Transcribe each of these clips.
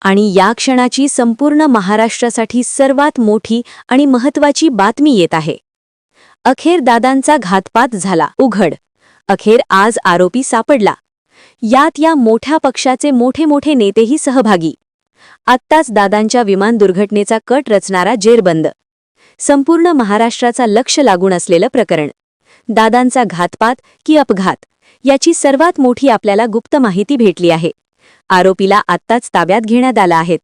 आणि या क्षणाची संपूर्ण महाराष्ट्रासाठी सर्वात मोठी आणि महत्त्वाची बातमी येत आहे। अखेर दादांचा घातपात झाला उघड। अखेर आज आरोपी सापडला। यात या मोठ्या पक्षाचे मोठे नेतेही सहभागी। आत्ताच दादांच्या विमान दुर्घटनेचा कट रचणारा जेरबंद। संपूर्ण महाराष्ट्राचा लक्ष लागून असलेलं प्रकरण। दादांचा घातपात की अपघात याची सर्वात मोठी आपल्याला गुप्त माहिती भेटली आहे। आरोपीला आत्ताच ताब्यात घेण्यात आलं आहे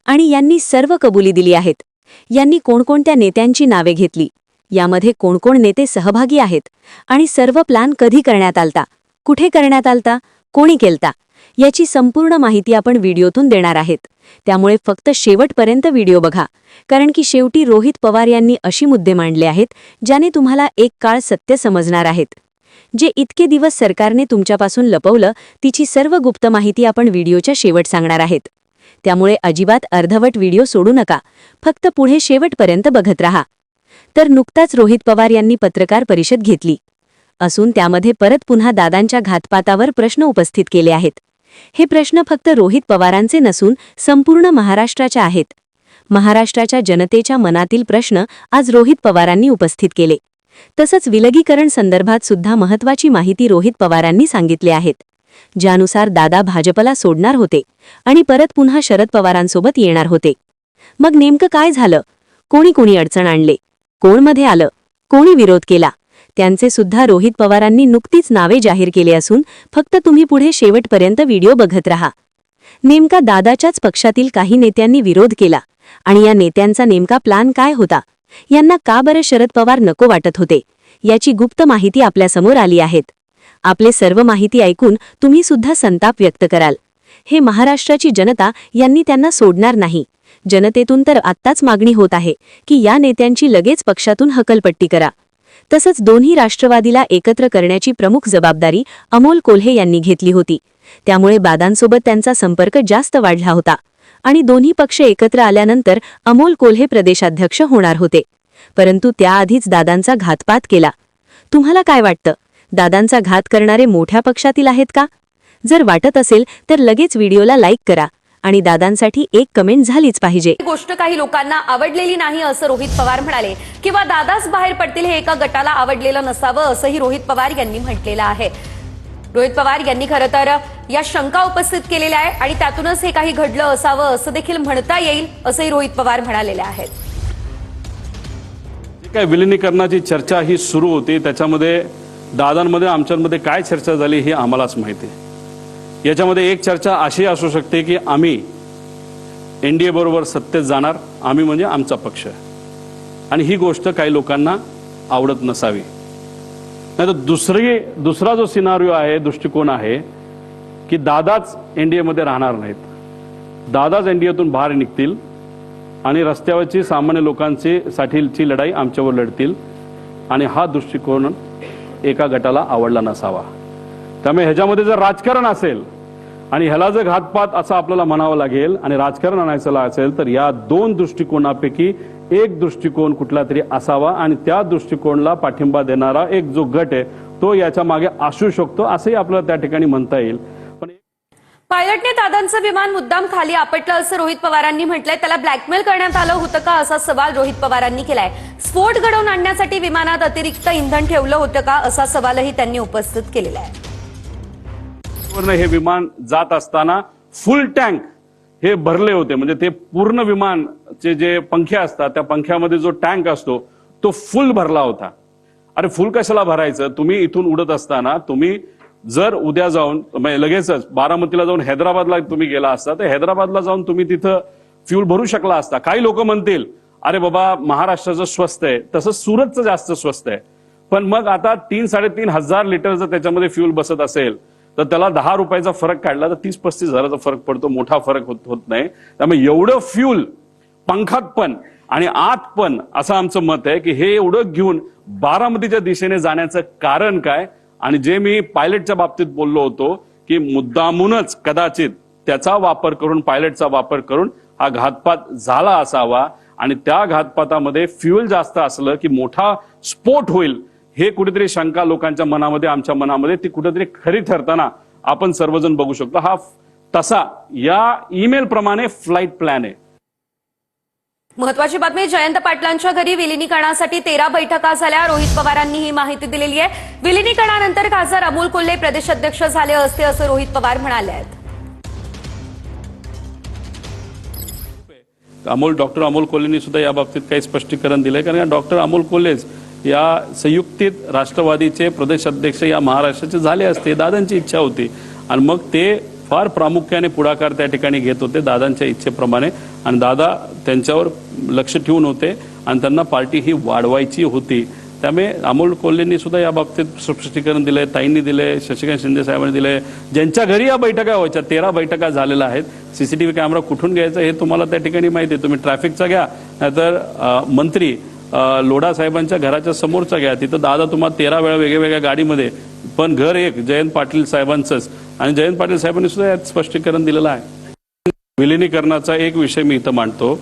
आणि यांनी सर्व कबुली दिली आहेत। यांनी कोणकोणत्या नेत्यांची नावे घेतली, यामध्ये कोण नेते सहभागी आहेत आणि सर्व प्लॅन कधी करण्यात आलता, कुठे करण्यात आलता, कोणी केलता, याची संपूर्ण माहिती आपण व्हिडिओतून देणार आहेत। त्यामुळे फक्त शेवटपर्यंत व्हिडिओ बघा, कारण की शेवटी रोहित पवार यांनी अशी मुद्दे मांडले आहेत ज्याने तुम्हाला एक काळ सत्य समजणार आहेत। जे इतके दिवस सरकारने तुमच्यापासून लपवलं तिची सर्व गुप्त माहिती आपण व्हिडिओच्या शेवट सांगणार आहेत। त्यामुळे अजिबात अर्धवट व्हिडिओ सोडू नका, फक्त पुढे शेवटपर्यंत बघत राहा। तर नुकताच रोहित पवार यांनी पत्रकार परिषद घेतली असून त्यामध्ये परत पुन्हा दादांच्या घातपातावर प्रश्न उपस्थित केले आहेत। हे प्रश्न फक्त रोहित पवारांचे नसून संपूर्ण महाराष्ट्राचे आहेत। महाराष्ट्राच्या जनतेच्या मनातील प्रश्न आज रोहित पवारांनी उपस्थित केले। तसंच विलगीकरण संदर्भात सुद्धा महत्त्वाची माहिती रोहित पवारांनी सांगितली आहेत, ज्यानुसार दादा भाजपला सोडणार होते आणि परत पुन्हा शरद पवारांसोबत येणार होते। मग नेमकं काय झालं? कोणी अडचण आणले, कोण मध्ये आलं, कोणी विरोध केला, त्यांचे सुद्धा रोहित पवारांनी नुकतीच नावे जाहीर केले असून फक्त तुम्ही पुढे शेवटपर्यंत व्हिडिओ बघत राहा। नेमका दादाच्याच पक्षातील काही नेत्यांनी विरोध केला आणि या नेत्यांचा नेमका प्लॅन काय होता, यांना का बरं शरद पवार नको वाटत होते, याची गुप्त माहिती आपल्यासमोर आली आहे। आपले सर्व माहिती ऐकून तुम्ही सुद्धा संताप व्यक्त कराल। हे महाराष्ट्राची जनता यांनी त्यांना सोडणार नाही। जनतेतून तर आत्ताच मागणी होत आहे की या नेत्यांची लगेच पक्षातून हकलपट्टी करा। तसंच दोन्ही राष्ट्रवादीला एकत्र करण्याची प्रमुख जबाबदारी अमोल कोल्हे यांनी घेतली होती। त्यामुळे दादांसोबत त्यांचा संपर्क जास्त वाढला होता आणि दोन्ही पक्ष एकत्र आल्यानंतर अमोल कोल्हे प्रदेशाध्यक्ष होणार होते। परंतु त्याआधीच दादांचा घातपात केला। तुम्हाला काय वाटतं, दादांचा घात करणारे मोठ्या पक्षातील आहेत का? जर वाटत असेल तर लगेच व्हिडिओला लाईक करा आणि दादांसाठी एक कमेंट झालीच पाहिजे। गोष्ट काही लोकांना आवडलेली नाही असं रोहित पवार म्हणाले, किंवा दादाच बाहेर पडतील हे एका गटाला आवडलेलं नसावं असंही रोहित पवार यांनी म्हटलेलं आहे। रोहित पवार यांनी खरं तर या शंका उपस्थित केलेल्या आहे आणि त्यातूनच हे काही घडलं असावं असं देखील म्हणता येईल असंही रोहित पवार म्हणालेले आहेत। काय विलिनीकरणाची चर्चा ही सुरू होती, त्याच्यामध्ये दादांमध्ये आमच्यामध्ये काय चर्चा झाली हे आम्हालाच माहिती आहे। याच्यामध्ये एक चर्चा अशी असू शकते की आम्ही एनडीए बरोबर सत्तेत जाणार, आम्ही म्हणजे आमचा पक्ष, आणि ही गोष्ट काही लोकांना आवडत नसावी। नाही तर दुसरा जो सिनारिओ आहे, दृष्टिकोन आहे की दादाच एनडीए मध्ये राहणार नाहीत, दादाच एनडीएतून बाहेर निघतील आणि रस्त्यावरची सामान्य लोकांची साठीची लढाई आमच्यावर लढतील, आणि हा दृष्टिकोन एका गटाला आवडला नसावा। त्यामुळे ह्याच्यामध्ये जर राजकारण असेल आणि ह्याला जर घातपात असं आपल्याला म्हणावं लागेल आणि राजकारण आणायचं असेल तर या दोन दृष्टिकोनापैकी एक दृष्टिकोन कुठला तरी असावा आणि त्या दृष्टिकोनाला पाठिंबा देणारा एक जो गट आहे तो याच्या मागे असू शकतो असंही आपल्याला त्या ठिकाणी म्हणता येईल। पण पायलटने दादांचं विमान मुद्दाम खाली आपटलं असं रोहित पवारांनी म्हटलंय। त्याला ब्लॅकमेल करण्यात आलं होतं का असा सवाल रोहित पवारांनी केलाय। स्फोट घडवून आणण्यासाठी विमानात अतिरिक्त इंधन ठेवलं होतं का असा सवालही त्यांनी उपस्थित केलेला आहे। हे विमान जात असताना फुल टँक हे भरले होते, म्हणजे ते पूर्ण विमानचे जे पंखे असतात त्या पंख्यामध्ये जो टँक असतो तो फुल भरला होता। अरे फुल कशाला भरायचं? तुम्ही इथून उडत असताना तुम्ही जर उद्या जाऊन लगेचच बारामतीला जाऊन हैदराबादला तुम्ही गेला असता तर हैदराबादला जाऊन तुम्ही तिथं फ्यूल भरू शकला असता। काही लोक म्हणतील अरे बाबा महाराष्ट्राचं स्वस्त आहे, तसं सुरतचं जास्त स्वस्त आहे, पण मग आता 3-3.5 हजार लिटर जर त्याच्यामध्ये फ्यूल बसत असेल तर त्याला 10 रुपयाचा फरक काढला तर 30-35 हजाराचा फरक पडतो, मोठा फरक होत नाही। त्यामुळे एवढं फ्यूल पंखात पण आणि आत पण असं आमचं मत आहे की हे एवढं घेऊन बारामतीच्या दिशेने जाण्याचं कारण काय? आणि जे मी पायलटच्या बाबतीत बोललो होतो की मुद्दामूनच कदाचित त्याचा वापर करून, पायलटचा वापर करून हा घातपात झाला असावा आणि त्या घातपातामध्ये फ्यूल जास्त असलं की मोठा स्फोट होईल हे कुठेतरी शंका लोकांच्या मनामध्ये, आमच्या मनामध्ये ती कुठेतरी खरी ठरताना आपण सर्वजण बघू शकतो। हा तसा या ईमेल प्रमाणे फ्लाईट प्लॅन आहे. महत्वाची बातमी, जयंत पाटलांच्या घरी विलिनीकरणासाठी 13 बैठका झाल्या. रोहित पवारांनी ही माहिती दिलेली आहे. विलिनीकरणानंतर खासदार अमोल कोल्हे प्रदेशाध्यक्ष झाले असते असं रोहित पवार म्हणाले आहेत. डॉक्टर अमोल कोल्हेंनी सुद्धा या बाबतीत काही स्पष्टीकरण दिलंय, कारण डॉक्टर अमोल कोल्हेच या संयुक्तित राष्ट्रवादीचे प्रदेशाध्यक्ष या महाराष्ट्राचे झाले असते. दादांची इच्छा होती आणि मग ते फार प्रामुख्याने पुढाकार त्या ठिकाणी घेत होते दादांच्या इच्छेप्रमाणे, आणि दादा त्यांच्यावर लक्ष ठेवून होते आणि त्यांना पार्टी ही वाढवायची होती. त्यामुळे अमोल कोल्हेंनी सुद्धा या बाबतीत स्पष्टीकरण दिलंय, ताईंनी दिलंय, शशिकांत शिंदे साहेबांनी दिलंय. ज्यांच्या घरी या बैठका व्हायच्या 13 बैठका झालेल्या आहेत. सीसीटीव्ही कॅमेरा कुठून घ्यायचा हे तुम्हाला त्या ठिकाणी माहिती आहे. तुम्ही ट्रॅफिकचा घ्या, नाहीतर मंत्री लोढा साहेबांच्या घराच्या समोरचा घ्या. तिथं दादा तुम्हाला 13 वेळा वेगवेगळ्या गाडीमध्ये, पण घर एक जयंत पाटील साहेबांचंच, आणि जयंत पाटील साहेबांनी सुद्धा यात स्पष्टीकरण दिलेलं आहे. विलिनीकरणाचा एक विषय मी इथं मांडतो.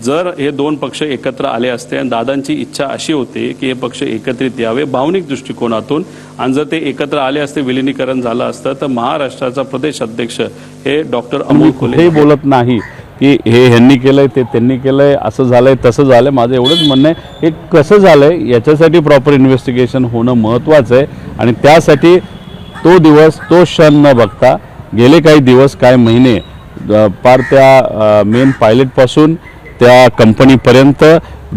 जर हे दोन पक्ष एकत्र आले असते आणि दादांची इच्छा अशी होती की हे पक्ष एकत्रित यावे भावनिक दृष्टिकोनातून, आणि जर ते एकत्र आले असते, विलिनीकरण झालं असतं, तर महाराष्ट्राचा प्रदेश अध्यक्ष हे डॉक्टर अमोल कोल्हे बोलत नाही की हे ह्यांनी केलंय, ते त्यांनी केलंय, असं झालंय, तसं झालंय. माझं एवढंच म्हणणं आहे, हे कसं झालंय याच्यासाठी प्रॉपर इन्व्हेस्टिगेशन होणं महत्त्वाचं आहे. आणि त्यासाठी तो दिवस, तो क्षण न बघता गेले काही दिवस, काही महिने पार त्या मेन पायलटपासून त्या कंपनीपर्यंत,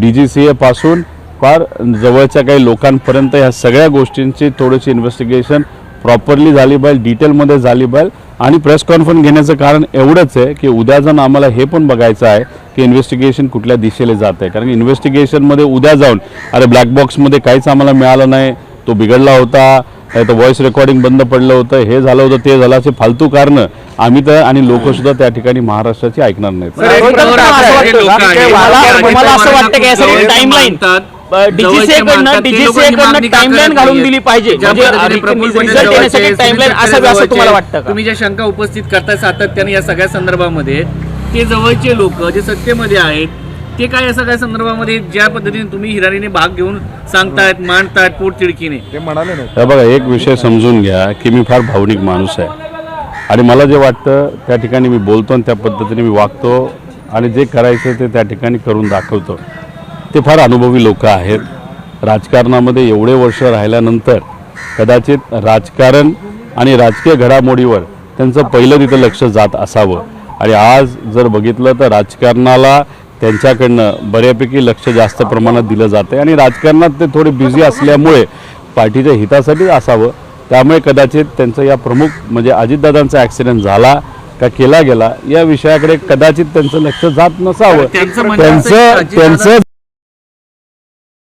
DGCA पासून फार जवळच्या काही लोकांपर्यंत ह्या सगळ्या गोष्टींची थोडीशी इन्व्हेस्टिगेशन प्रॉपरली झाली पाहिजे, डिटेलमध्ये झाली पाहिजे. आणि प्रेस कॉन्फरन्स घेण्याचं कारण एवढंच आहे की उद्या जाऊन आम्हाला हे पण बघायचं आहे की इन्व्हेस्टिगेशन कुठल्या दिशेला जात आहे. कारण इन्व्हेस्टिगेशनमध्ये उद्या जाऊन अरे ब्लॅक बॉक्समध्ये काहीच आम्हाला मिळालं नाही, तो बिघडला होता, तर व्हॉइस रेकॉर्डिंग बंद पडलं होतं, हे झालं होतं, ते झालं, असे फालतू कारणं आम्ही तर आणि लोक सुद्धा त्या ठिकाणी महाराष्ट्राची ऐकणार नाहीत. मला असं वाटतं की यासाठी टाइमलाईन डीजीसीए टाइमलाईन घालून दिली पाहिजे, रिझल्ट येण्यासाठी टाइमलाईन असावी असं तुम्हाला वाटतं का? तुम्ही ज्या शंका उपस्थित करताय सातत्याने या सगळ्या संदर्भामध्ये, ते जवळचे लोक जे सत्तेमध्ये आहेत ते काय या सगळ्या संदर्भामध्ये ज्या पद्धतीने तुम्ही हिरारीने भाग घेऊन सांगतायत, मांडतायत पोटतिडकीने, ते म्हणाले नाही. बघा, एक विषय समजून घ्या की मी फार भावनिक माणूस आहे आणि मला जे वाटतं त्या ठिकाणी मी बोलतो आणि त्या पद्धतीने मी वागतो आणि जे करायचं ते त्या ठिकाणी करून दाखवतो. ते फार अनुभवी लोक आहेत. राजकारणामध्ये एवढे वर्ष राहिल्यानंतर कदाचित राजकारण आणि राजकीय घडामोडीवर त्यांचं पहिलं तिथं लक्ष जात असावं. आणि आज जर बघितलं तर राजकारणाला त्यांच्याकडनं बऱ्यापैकी लक्ष जास्त प्रमाणात दिलं जातं आणि राजकारणात ते थोडे बिझी असल्यामुळे पार्टीच्या हितासाठी असावं. त्यामुळे कदाचित त्यांचं या प्रमुख म्हणजे अजितदादांचा ॲक्सिडेंट झाला का केला गेला या विषयाकडे कदाचित त्यांचं लक्ष जात नसावं. त्यांचं